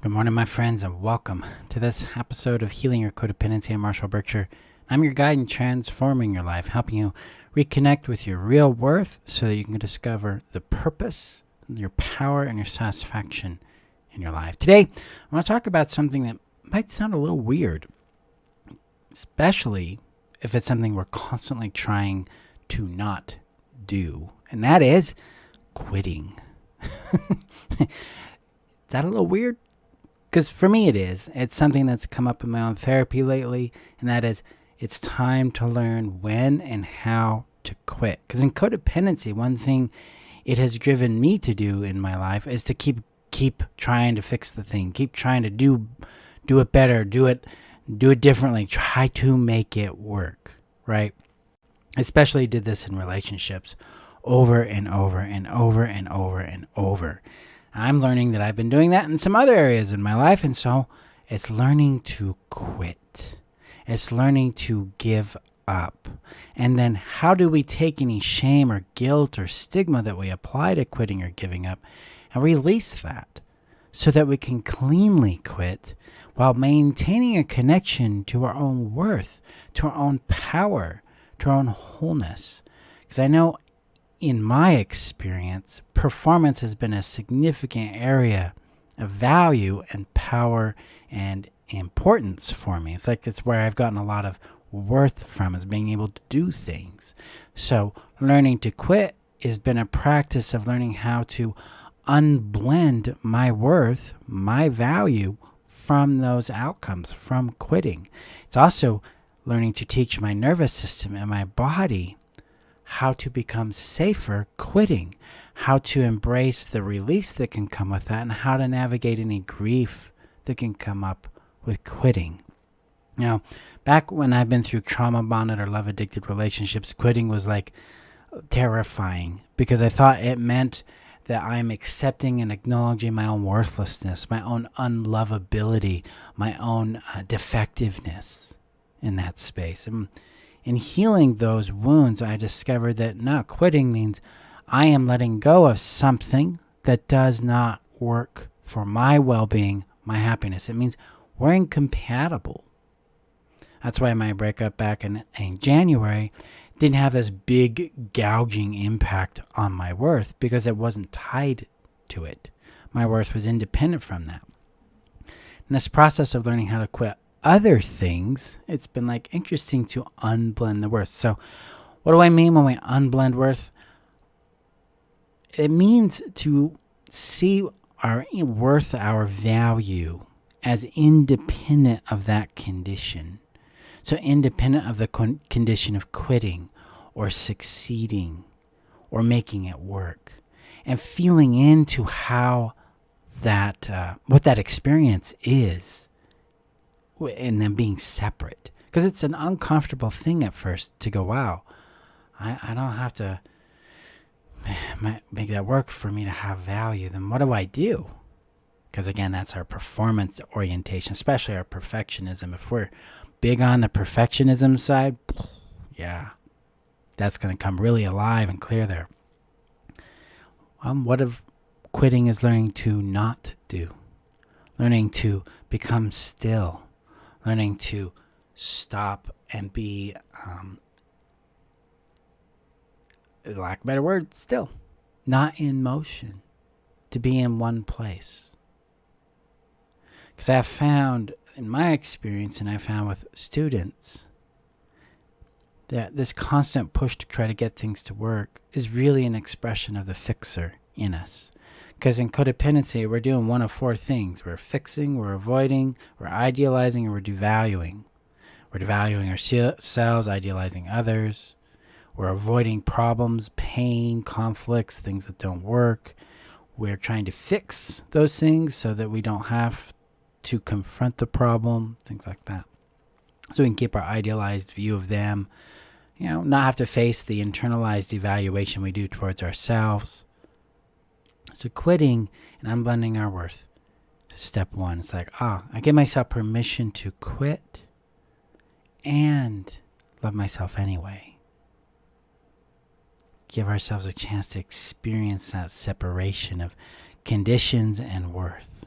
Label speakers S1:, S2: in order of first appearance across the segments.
S1: Good morning, my friends, and welcome to this episode of Healing Your Codependency. I'm Marshall Berkshire. I'm your guide in transforming your life, helping you reconnect with your real worth so that you can discover the purpose, your power, and your satisfaction in your life. Today, I want to talk about something that might sound a little weird, especially if it's something we're constantly trying to not do, and that is quitting. Is that a little weird? Because for me it is. It's something that's come up in my own therapy lately, and that is it's time to learn when and how to quit. Because in codependency, one thing it has driven me to do in my life is to keep trying to fix the thing, keep trying to do it better, do it differently, try to make it work, right? Especially did this in relationships over and over and over and over and over. I'm learning that I've been doing that in some other areas in my life, and so it's learning to quit. It's learning to give up. And then how do we take any shame or guilt or stigma that we apply to quitting or giving up and release that so that we can cleanly quit while maintaining a connection to our own worth, to our own power, to our own wholeness? Because I know in my experience, performance has been a significant area of value and power and importance for me. It's where I've gotten a lot of worth from, is being able to do things. So learning to quit has been a practice of learning how to unblend my worth, my value from those outcomes, from quitting. It's also learning to teach my nervous system and my body how to become safer quitting, how to embrace the release that can come with that, and how to navigate any grief that can come up with quitting. Now, back when I've been through trauma-bonded or love-addicted relationships, quitting was like terrifying because I thought it meant that I'm accepting and acknowledging my own worthlessness, my own unlovability, my own defectiveness in that space. And in healing those wounds, I discovered that no, quitting means I am letting go of something that does not work for my well-being, my happiness. It means we're incompatible. That's why my breakup back in January didn't have this big gouging impact on my worth because it wasn't tied to it. My worth was independent from that. In this process of learning how to quit other things, it's been interesting to unblend the worth. So what do I mean when we unblend worth? It means to see our worth, our value as independent of that condition. So independent of the condition of quitting or succeeding or making it work, and feeling into how that what that experience is, and then being separate. Because it's an uncomfortable thing at first to go, wow, I don't have to make that work for me to have value. Then what do I do? Because again, that's our performance orientation, especially our perfectionism. If we're big on the perfectionism side, yeah, that's going to come really alive and clear there. What if quitting is learning to not do? Learning to become still. Learning to stop and be, lack of a better word, still. Not in motion. To be in one place. Because I have found, in my experience, and I found with students, that this constant push to try to get things to work is really an expression of the fixer in us. Because in codependency, we're doing one of four things. We're fixing, we're avoiding, we're idealizing, or we're devaluing. We're devaluing ourselves, idealizing others. We're avoiding problems, pain, conflicts, things that don't work. We're trying to fix those things so that we don't have to confront the problem, things like that. So we can keep our idealized view of them, not have to face the internalized evaluation we do towards ourselves. So quitting and unblending our worth is step one. It's I give myself permission to quit and love myself anyway. Give ourselves a chance to experience that separation of conditions and worth.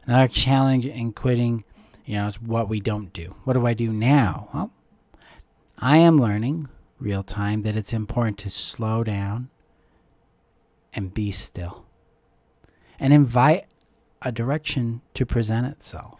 S1: Another challenge in quitting, is what we don't do. What do I do now? Well, I am learning real time that it's important to slow down and be still and invite a direction to present itself,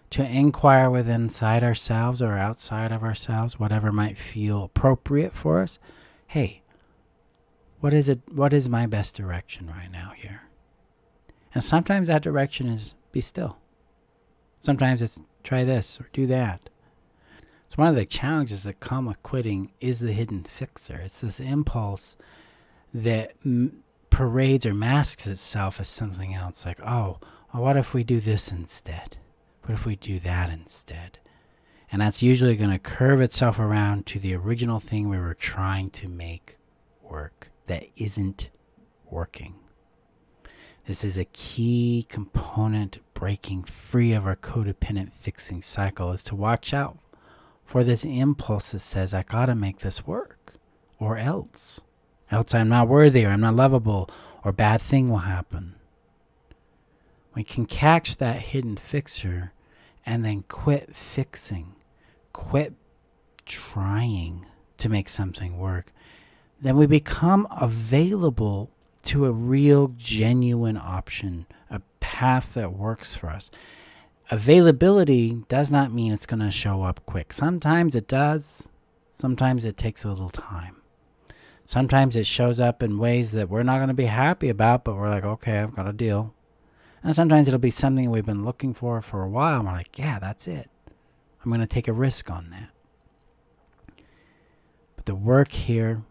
S1: to inquire within inside ourselves or outside of ourselves, whatever might feel appropriate for us. Hey, what is my best direction right now here? And sometimes that direction is be still. Sometimes it's try this or do that. So one of the challenges that come with quitting is the hidden fixer. It's this impulse that parades or masks itself as something else. Like, oh, what if we do this instead? What if we do that instead? And that's usually going to curve itself around to the original thing we were trying to make work that isn't working. This is a key component breaking free of our codependent fixing cycle, is to watch out for this impulse that says, I gotta make this work, or else I'm not worthy, or I'm not lovable, or bad thing will happen. We can catch that hidden fixer and then quit fixing, quit trying to make something work. Then we become available to a real, genuine option, a path that works for us. Availability does not mean it's going to show up quick. Sometimes it does. Sometimes it takes a little time. Sometimes it shows up in ways that we're not going to be happy about, but we're like, okay, I've got a deal. And sometimes it'll be something we've been looking for a while, and we're like, yeah, that's it. I'm going to take a risk on that. But the work here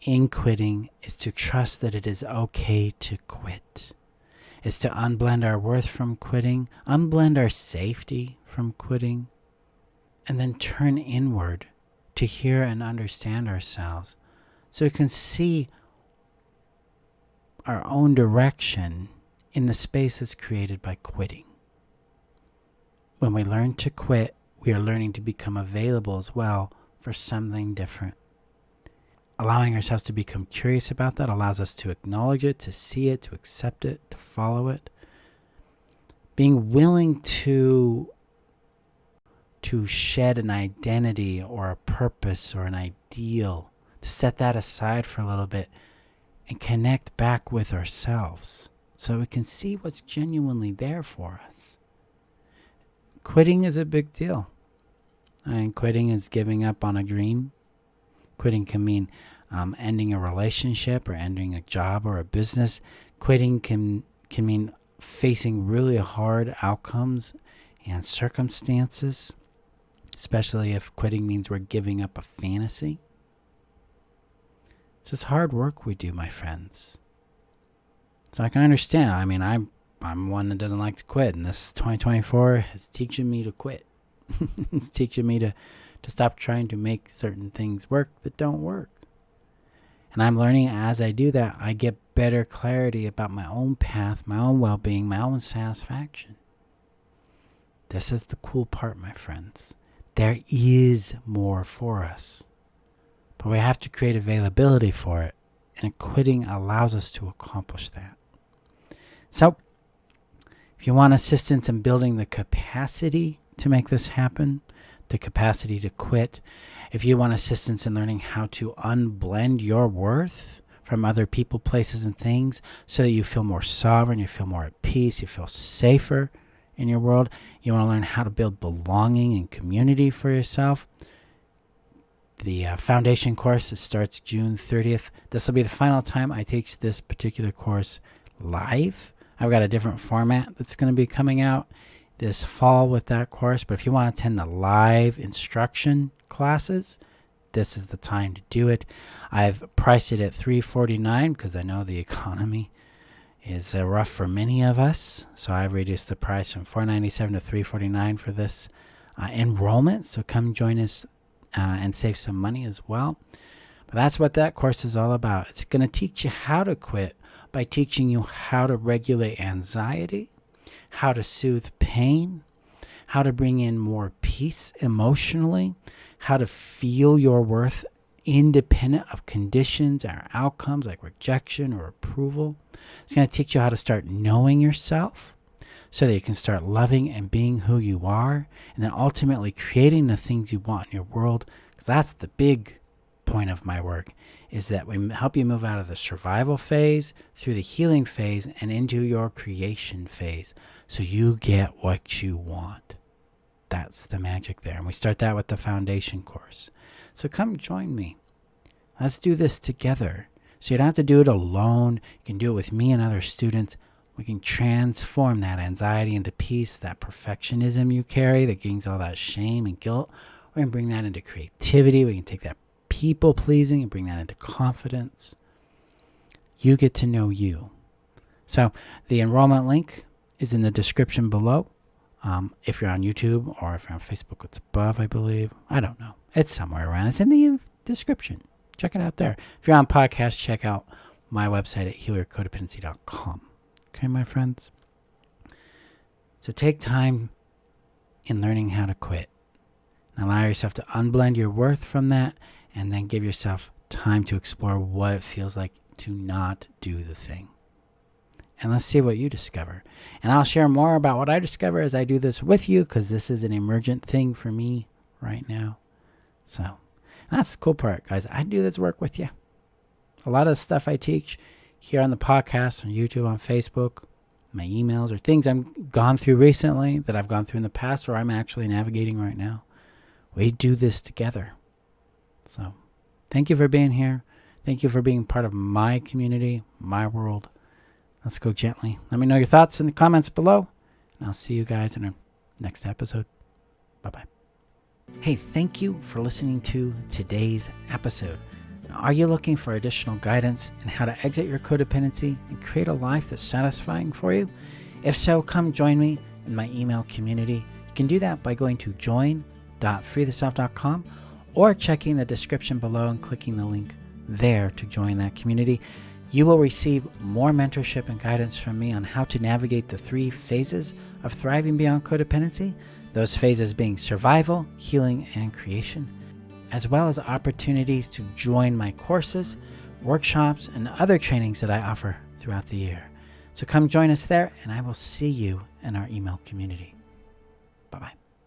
S1: in quitting is to trust that it is okay to quit. Is to unblend our worth from quitting, unblend our safety from quitting, and then turn inward to hear and understand ourselves so we can see our own direction in the spaces created by quitting. When we learn to quit, we are learning to become available as well for something different. Allowing ourselves to become curious about that allows us to acknowledge it, to see it, to accept it, to follow it. Being willing to shed an identity or a purpose or an ideal, to set that aside for a little bit and connect back with ourselves so we can see what's genuinely there for us. Quitting is a big deal. Quitting is giving up on a dream. Quitting can mean ending a relationship or ending a job or a business. Quitting can mean facing really hard outcomes and circumstances, especially if quitting means we're giving up a fantasy. It's this hard work we do, my friends. So I can understand. I mean, I'm one that doesn't like to quit, and this 2024 is teaching me to quit. It's teaching me to stop trying to make certain things work that don't work. And I'm learning as I do that, I get better clarity about my own path, my own well-being, my own satisfaction. This is the cool part, my friends. There is more for us. But we have to create availability for it. And quitting allows us to accomplish that. So, if you want assistance in building the capacity to make this happen, the capacity to quit, if you want assistance in learning how to unblend your worth from other people, places, and things so that you feel more sovereign, you feel more at peace, you feel safer in your world, you want to learn how to build belonging and community for yourself, the foundation course that starts June 30th. This will be the final time I teach this particular course live. I've got a different format that's going to be coming out this fall with that course, but if you want to attend the live instruction classes, this is the time to do it. I've priced it at $349 because I know the economy is rough for many of us, so I've reduced the price from $497 to $349 for this enrollment. So come join us and save some money as well. But that's what that course is all about. It's going to teach you how to quit by teaching you how to regulate anxiety, how to soothe pain, how to bring in more peace emotionally, how to feel your worth independent of conditions or outcomes like rejection or approval. It's going to teach you how to start knowing yourself so that you can start loving and being who you are, and then ultimately creating the things you want in your world. Because that's the big point of my work, is that we help you move out of the survival phase through the healing phase and into your creation phase, so you get what you want. That's the magic there. And we start that with the foundation course. So come join me. Let's do this together. So you don't have to do it alone. You can do it with me and other students. We can transform that anxiety into peace, that perfectionism you carry that gains all that shame and guilt. We're going to bring that into creativity. We can take that people pleasing and bring that into confidence. You get to know you. So the enrollment link is in the description below. If you're on YouTube or if you're on Facebook, it's above, I believe. I don't know. It's somewhere around. It's in the description. Check it out there. If you're on podcast, check out my website at healyourcodependency.com. Okay, my friends? So take time in learning how to quit. And allow yourself to unblend your worth from that, and then give yourself time to explore what it feels like to not do the thing. And let's see what you discover. And I'll share more about what I discover as I do this with you, because this is an emergent thing for me right now. So that's the cool part, guys. I do this work with you. A lot of the stuff I teach here on the podcast, on YouTube, on Facebook, my emails, or things I've gone through recently that I've gone through in the past, or I'm actually navigating right now. We do this together. So thank you for being here. Thank you for being part of my community, my world. Let's go gently. Let me know your thoughts in the comments below, and I'll see you guys in our next episode. Bye-bye. Hey, thank you for listening to today's episode. Now, are you looking for additional guidance in how to exit your codependency and create a life that's satisfying for you? If so, come join me in my email community. You can do that by going to join.freetheself.com or checking the description below and clicking the link there to join that community. You will receive more mentorship and guidance from me on how to navigate the 3 phases of thriving beyond codependency, those phases being survival, healing, and creation, as well as opportunities to join my courses, workshops, and other trainings that I offer throughout the year. So come join us there, and I will see you in our email community. Bye-bye.